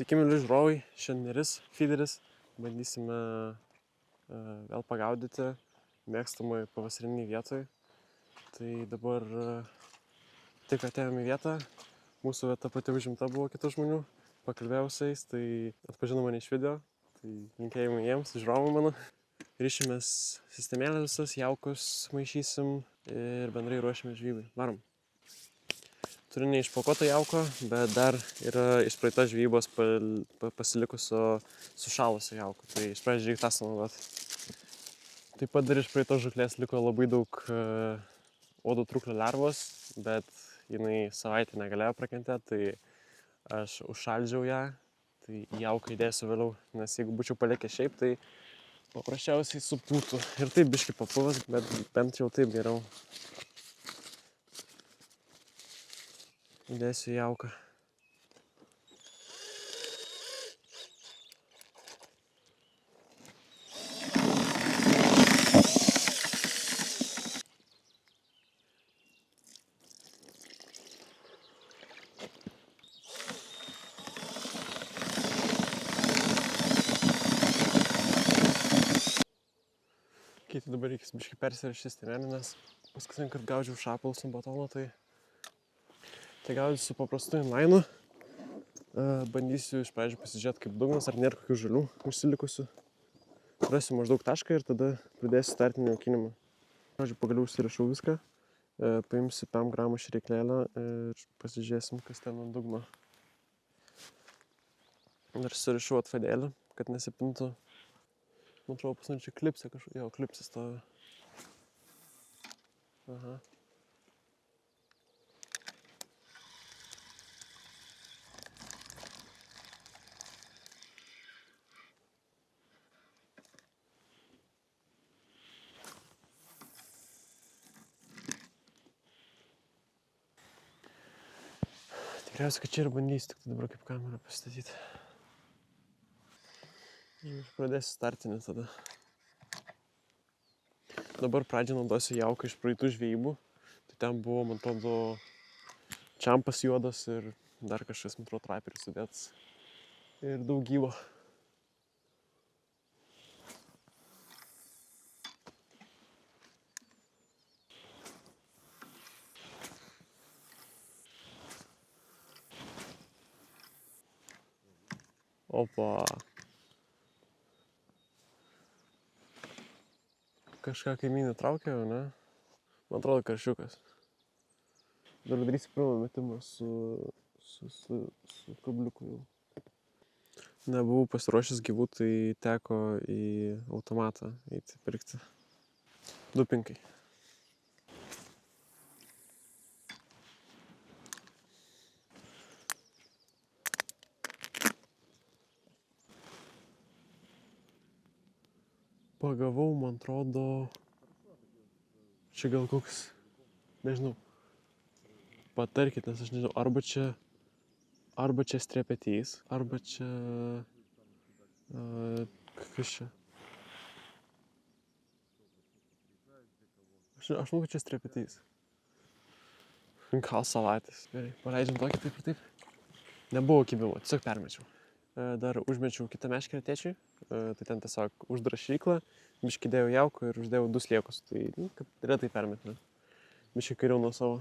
Sveiki, mėly žiūrovai, šiandien neris, feederis. Bandysime vėl pagaudyti mėgstamai pavasariniai vietoj. Tai dabar tik atėjome į vietą, mūsų vieta pati užimta buvo kitų žmonių, pakalbėjau su jais, tai atpažino mane iš video, tai linkėjimai jiems, žiūrovai mano. Ryšimės sistemėlę visas, jaukus maišysim ir bendrai ruošiame žvejybai. Varom. Turiu neišpakuotą jauką, bet dar yra iš praeitos žvejybos pasilikusio sušalusio jauko. Tai iš pradžių reikia tą sunaudoti. Taip pat dar iš praeitos žuklės liko labai daug uodo truklio lervos, bet jinai savaitę negalėjo prakentėti, tai aš užšaldžiau ją. Tai jauką įdėsiu vėliau, nes jeigu būčiau palikęs šiaip, tai paprasčiausiai supūtų. Ir taip biškį papuvęs, bet bent jau taip geriau. Įdėsiu jauką. Tai dabar reikės biškį persirašyti stirelį, nes paskutinį kartą gaudžiau šapalus ant batono, tai gaudysiu paprastu inlainu. Bandysiu iš pradžių pasižiūrėti kaip dugnas, ar nėra kokių žalių užsilikusių. Rasiu maždaug tašką ir tada pridėsiu startinį aukinimą. Pagaliau užsirašau viską, paimsiu 5 gramų šėryklėlę ir pasižiūrėsim, kas ten ant dugno. Dar surašau atfadėlį, kad nesipintų. Man atrodo, pas mane čia klipsė kažkokia, jo, klipsė stovi. Aha. Tikriausiai, kad čia ir bandysiu, tik dabar kaip kamerą pastatyti. Ir pradėsiu startinį tada. Dabar pradžią naudosiu jauką iš praeitų žvejybų. Tai ten buvo, man atrodo, čampas juodas ir dar kažkas, man atrodo, traperis sudėtas. Ir daug gyvo. Opa. Kažką kaimynė traukia, jau, ne? Man atrodo, karšiukas. Dar darysiu pirmą metimą su kabliuku jau. Nebuvau pasiruošęs gyvų, tai teko į automatą eiti pirkti. 2 pinkai. Pagavau, man atrodo, čia gal koks, nežinau, patarkit, nes aš nežinau, arba čia strepetys, arba čia, kas čia? Aš manau, kad čia strepetys. Gal salatis. Gerai, paleidžiam tokį taip ir taip. Nebuvo kibimo, tiesiog permečiau. Dar užmečiau kitą meškerę tėčiui, tai ten tiesiog uždarą šėryklą, biškį dėjau jauką ir uždėjau 2 sliekus, tai kad retai permetinu. Biškį kairiau nuo savo.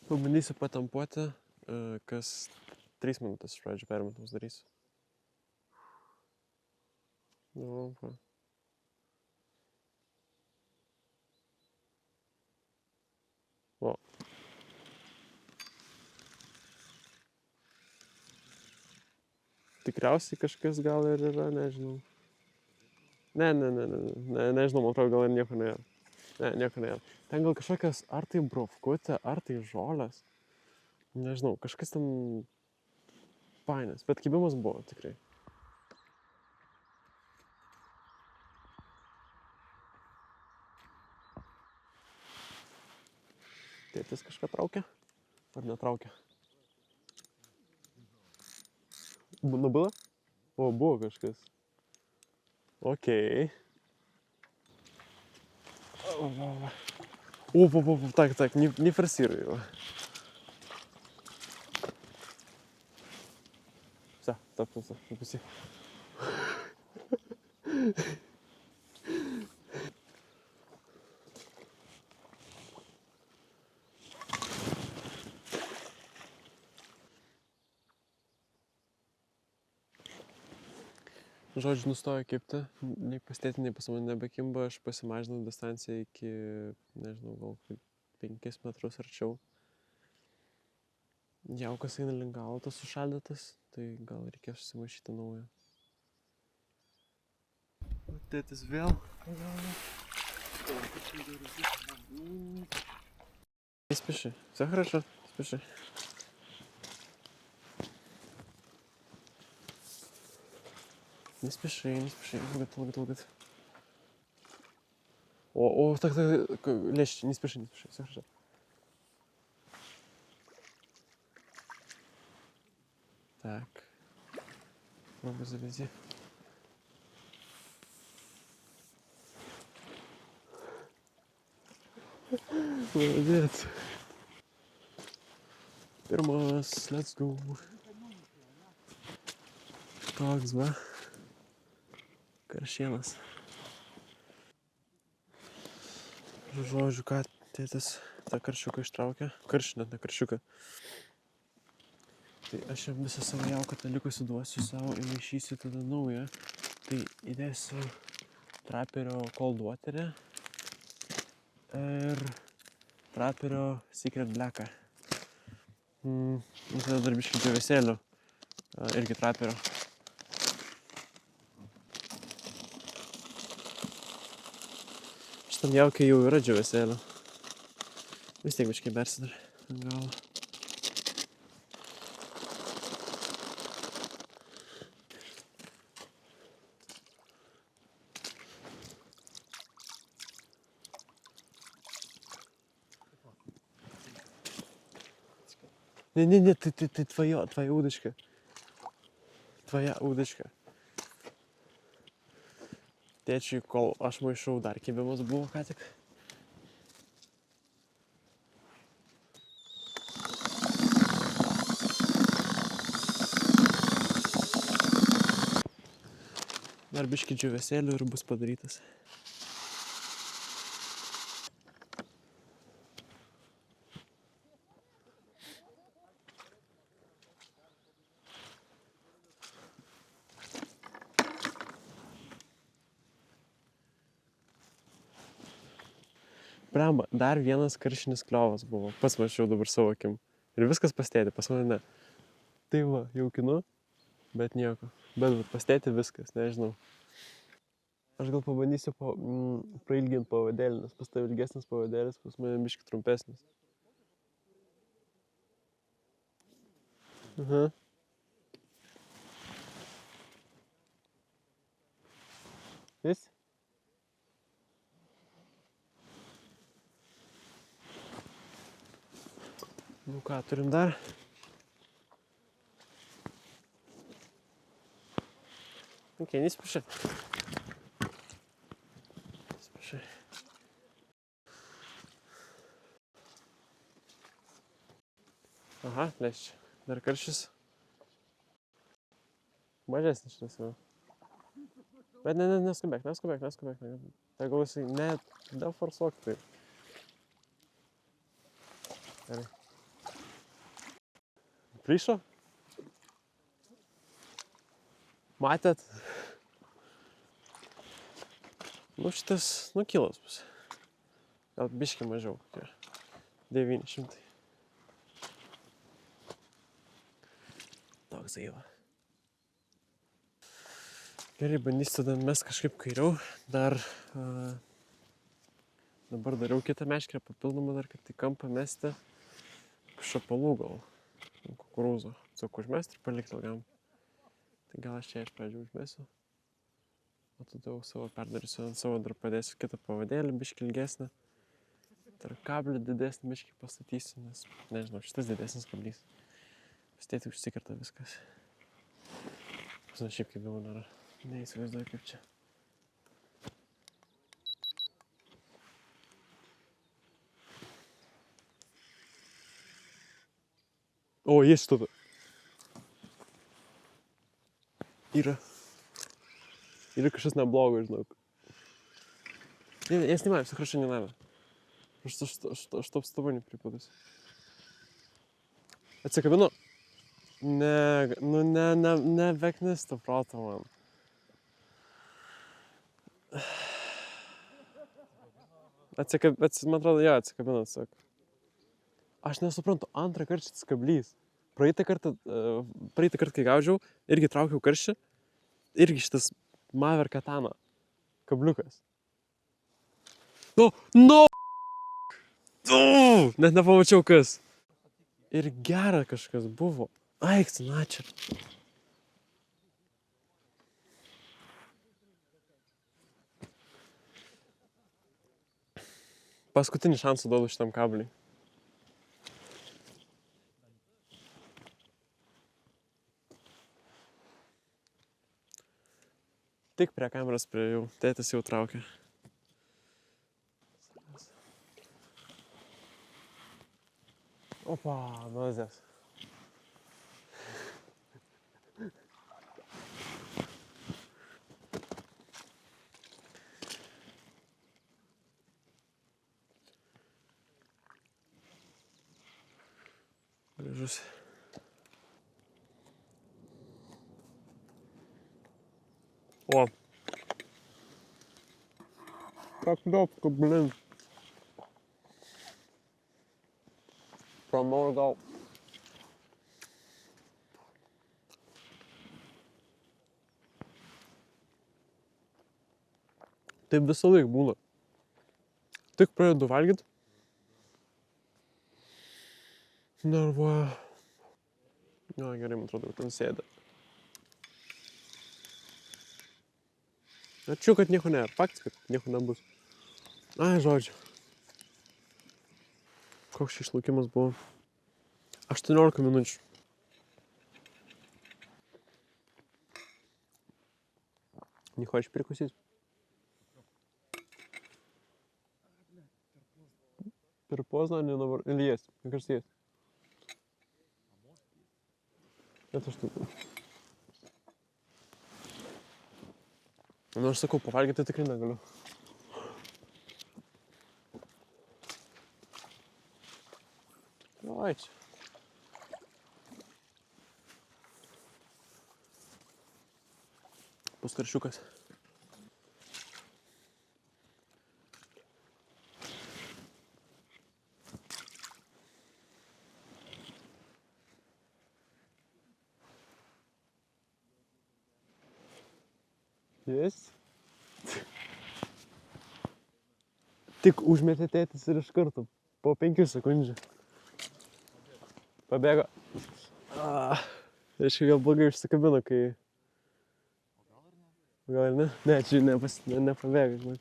Pabandysiu patampuoti, kas 3 minutės iš pradžių permetimus darysiu. Nu, o. Tikriausiai kažkas gal ir yra, nežinau. Nežinau, man atrodo, gal ir nieko nėra. Ne, nieko nėra. Ten gal kažkokios, ar tai brofkutė, ar tai žolės. Nežinau, kažkas ten painės, bet kibimas buvo tikrai. Tėtis kažką traukia? Ar netraukia? Nubila? O, buvo kažkas. Окей. Так, не форсируй его. stop. Nepusy. Žodžiu, nustojo kibti, nei pas tėtį, nei pas mane nebekimba, aš pasimažinau distanciją iki, nežinau, gal 5 metrus arčiau. Jaukas eina link galo, tas sušaldytas, tai gal reikės susimaišyti naują. O tėtis vėl. Не спеши, все хорошо, спеши. Не спеши, лгот. Так, лечь, не спеши, все хорошо. Так, пробуй заведи. Молодец. Pirmas, let's go. Toks, va. Karšienas. Žodžiu, ką tėtis tą karšiuką ištraukė. Karšį, net ne karšiuką. Tai aš jam visą savo jauką tą likusi duosiu savo, įmaišysiu tada naują. Tai įdėsiu Traperio Cold Water'e ir Traperio Secret Black'ą. Ir tada dar biškį džiovesėlių, irgi Traperio. Šitam jaukiai jau yra džiovesėlių. Vis tiek biškį bersi dar ant galo. Не, ты твоя удочка. Твоя удочка. Tėčiui, kol aš maišau, dar kibimas buvo ką tik. Dar biškį džiovesėlių ir bus padarytas. Blemba, dar vienas karšinis kliovas buvo. Pats mačiau dabar savo akim. Ir viskas pas tėtį, pas mane ne. Tai va, jaukinu, bet nieko. Bet pas tėtį viskas, nežinau. Aš gal pabandysiu prailginti pavadėlį, nes pas tave ilgesnis pavadėlis, pas mane biškį trumpesnis. Aha. Vis? Nu ką, turim dar? Окей, не спеши. Спеши. Aha, lėščia. Dar karšis. Mažesnis šitas jau. Bet neskubėk. Tegul jisai neforsuok taip. Gerai. Plyšo? Matėt? Nu šitas, kilas bus. Gal biškį mažiau, kokie 900. Toks aiva. Gerai, bandysiu tada mes kažkaip kairiau. Dar dabar dariau kitą meškerę, papildomą dar, kad į kampą mesti šapalų gal. Kukurūzo. Tiesiog užmesti ir palikti ilgam. Tai gal aš čia iš pradžių užmesiu. O tada jau savo perdarysiu ant savo, dar padėsiu kitą pavadėlį, biškį ilgesnį. Dar kablį didesnį biškį pastatysiu, nes, nežinau, šitas didesnis kablys. Pastėti užsikerta viskas. Pasina šiaip kaip jau nėra. Neįsivaizduoju kaip čia. О, есть что-то. Yra. Yra kažkas neblogo, žinok. Я снимаю, все хорошо, не надо. Чтоб с тобой не припутать. Atsikabinu. Neveknis to proto man. Man atrodo, jo, atsikabinu, sak. Aš nesuprantu, antrą kartą šitas kablys. Praeitą kartą, kai gaudžiau, irgi traukiau karšį, irgi šitas Maver Katana kabliukas. No! Net nepamačiau kas. Ir gera kažkas buvo. Aik, na čia. Paskutinį šansą duodu šitam kabliui. Tik prie kameros priejau, tėtis jau traukia. Opa, nuozės. Gražus. O. Kakliopka, blin. Pramorgau. Taip visą laiką būna. Tik pradedu valgyt. Nervuoja. Na, gerai, man atrodo, ten sėdė. Ačiū, kad nieko nėra. Faktas, kad nieko nebus. Ai, žodžiu. Koks šis laukimas buvo? 18 minučių. Не хочешь перекусить? Поздно или наоборот? Или есть? Мне кажется, есть. Это штука. Nu, aš sakau, pavalgyti tikrai negaliu. Oi, čia. Puskaršiukas. Yes. Tik užmetė tėtis ir iš karto po 5 sekundžių. Pabėgo. Reiškia, gal blogai užsikabino, kai... Gal ir ne? Ne, čia nepabėgo, žinok.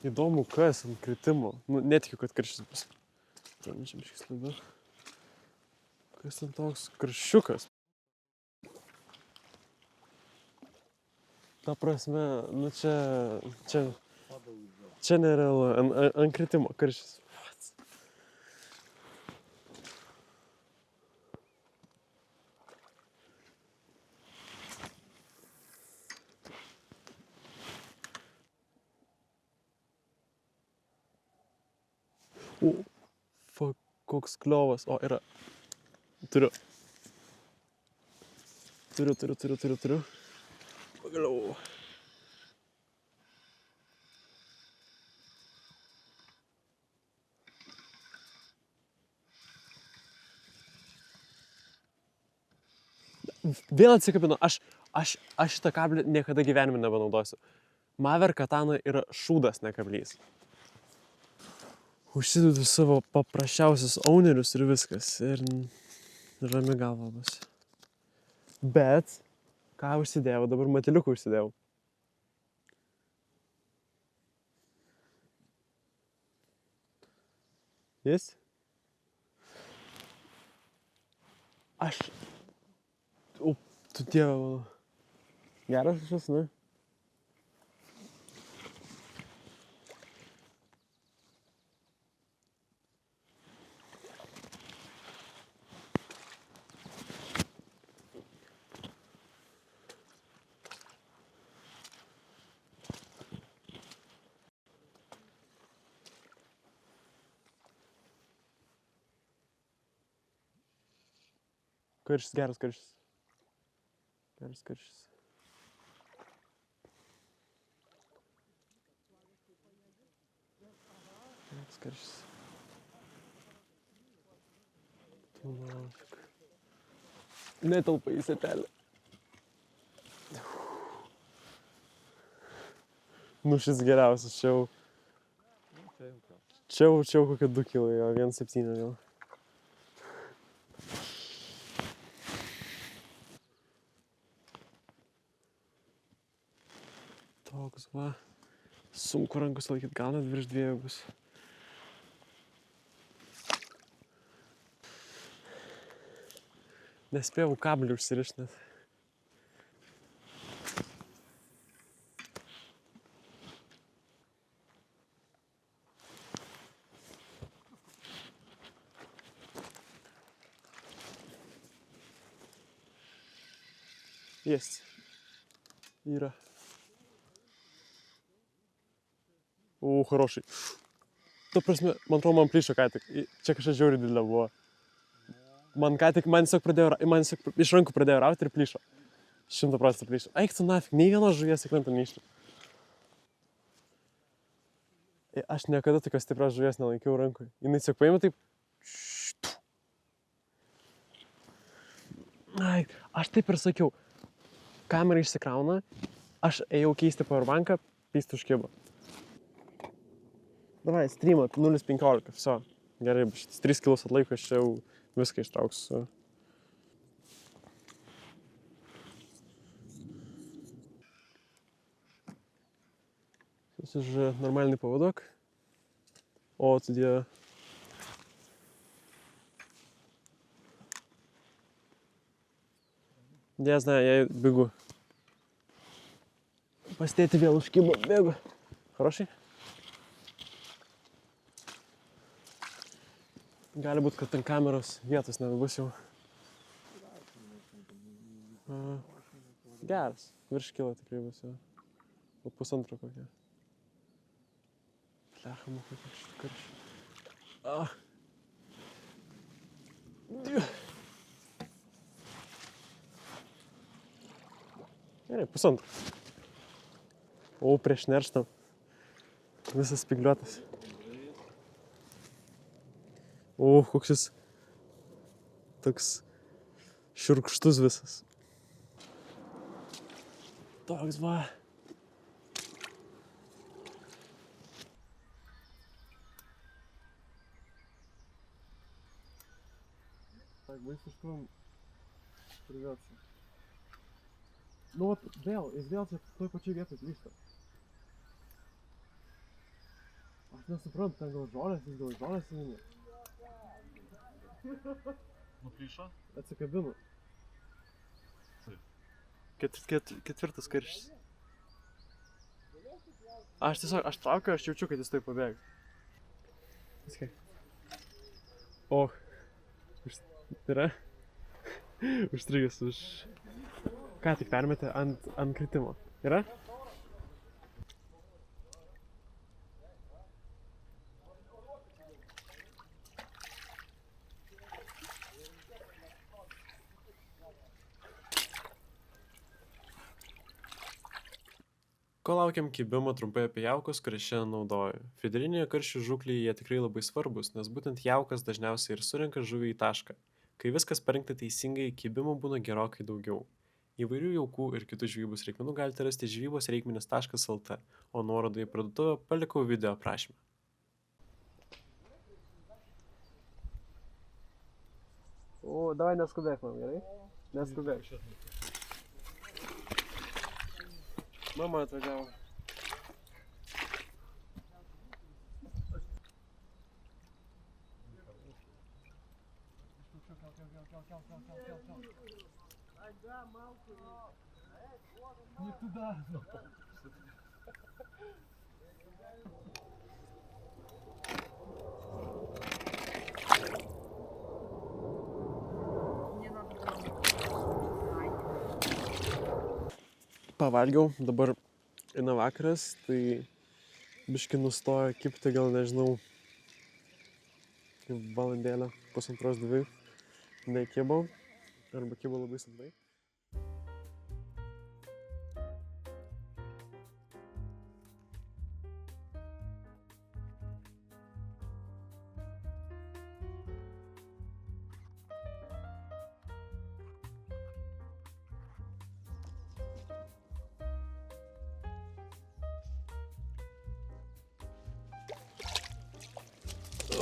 Įdomu, kas ant kritimo. Nu, netikiu, kad karštis bus. Čia biškis labiau. Kas ten toks karščiukas? Ta prasme, nu čia nerealu, ant kritimo karštis. Fuck, koks kliovas. O, yra. Turiu. Pagaliau. Vėl atsikabinu. Aš šitą kablį niekada gyvenime nebenaudosiu. Maver Katana yra šūdas, ne kablys. Užsidedu savo paprasčiausius aunerius ir viskas. Ir rami galva bus. Bet, ką užsidėjau, dabar matiliuką užsidėjau. Jis? Tu dieve mano. Geras šis, ne? Karštis, geras karštis. Geras karštis. Geras karštis. Tu nafik. Netelpa į setelę. Nu šis geriausias, čia jau kokie 2 kilai, jo 1,7 gal. Toks va. Sunku rankus laikyti, gal net virš 2 bus. Nespėjau kablį užsirišti net. Есть. Yra. O, хороший. Tu prasme, man atrodo, man plyšo ką tik. Čia kažkas žiauriai didelė buvo. Man tiesiog iš rankų pradėjo rauti ir plyšo. 100% plyšo. Eik tu nafik, nei vienos žuvies į krantą neišlipu. Aš niekada tokios stiprios žuvies nelaikiau rankui. Jinai tiesiog paėmė taip. Ai, aš taip ir sakiau. Kamera išsikrauna, aš ėjau keisti powerbanką, pyst užkibo. Davai, streamą 0,15, viso. Gerai, šitas 3 kilus atlaiko, aš čia jau viską ištrauksiu. Сейчас уже нормальный поводок. Вот где... Я знаю, я бегу. Пастейте vėl užkibo, bėgu. Хороший? Gali būt, kad ant kameros vietos nebebus jau. Geras. Virš kilo tikrai bus jau. O 1,5 kokia. Plecha, muka, kiek šitų karščių. Gerai, 1,5. O, prieš nerštą. Visas spigliuotas. O, koks jis toks šiurkštus visas. Toks va. Так, высушком придется. Ну вот, jis vėl čia toj pačioj vietoj grįžta. Aš nesuprantu, ten gal žolės įmė. Nuplyšo? Atsikabino. Ketvirtas karštis. Aš traukiu, aš jaučiu, kad jis taip pabėga. Viskai. O, yra užstrigęs už... Ką tik permetė ant kritimo. Yra? Kol laukiam kibimo, trumpai apie jaukas, kurias šiandien naudoju. Fiderinėje karšių žūklėje jie tikrai labai svarbus, nes būtent jaukas dažniausiai ir surenka žuvį į tašką. Kai viskas parinkta teisingai, kibimo būna gerokai daugiau. Įvairių jaukų ir kitų žvejybos reikmenų galite rasti žvejybosreikmenys.lt, o nuorodą į parduotuvę palikau video aprašyme. O, davai neskubėk man, gerai? Neskubėk. Mama atvažiavo. Не туда. Pavalgiau, dabar eina vakaras, tai biški nustojo kibti, gal nežinau, valandėlę, 1,5–2 nekibau. arba kibo labai silpnai.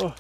Oh.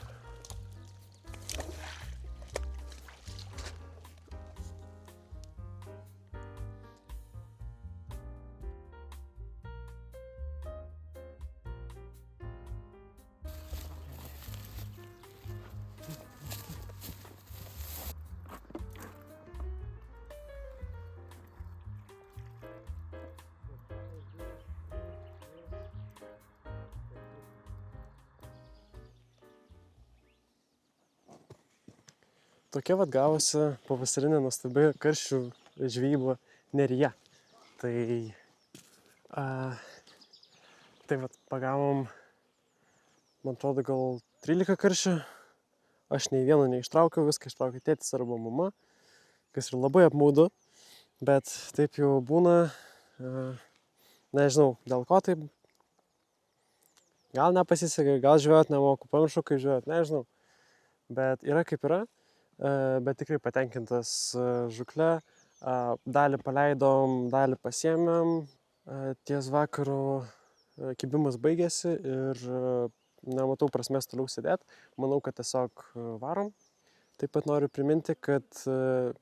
Tokia vat gavosi pavasarinė nuostabi karšių žvejyba Neryje. Tai vat pagavom, man atrodo, gal 13 karšių. Aš nei vieno neištraukiau, viską ištraukė tėtis arba mama, kas yra labai apmaudu, bet taip jau būna. Nežinau, dėl ko taip. Gal nepasisekė, gal žvejot nemoku, pamiršau kaip žvejot, nežinau. Bet yra kaip yra. Bet tikrai patenkintas žukle. Dalį paleidom, dalį pasiėmėm. Ties vakaru kibimas baigėsi ir nematau prasmės toliau sėdėti. Manau, kad tiesiog varom. Taip pat noriu priminti, kad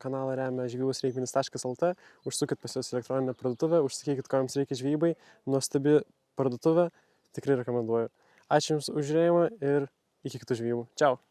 kanalą remia žvejybosreikmenys.lt. Užsukit pas juos elektroninę parduotuvę, užsakykit, ko jums reikia žvejybai. Nuostabi parduotuvė, tikrai rekomenduoju. Ačiū Jums už žiūrėjimą ir iki kitų žvejybų. Čiau!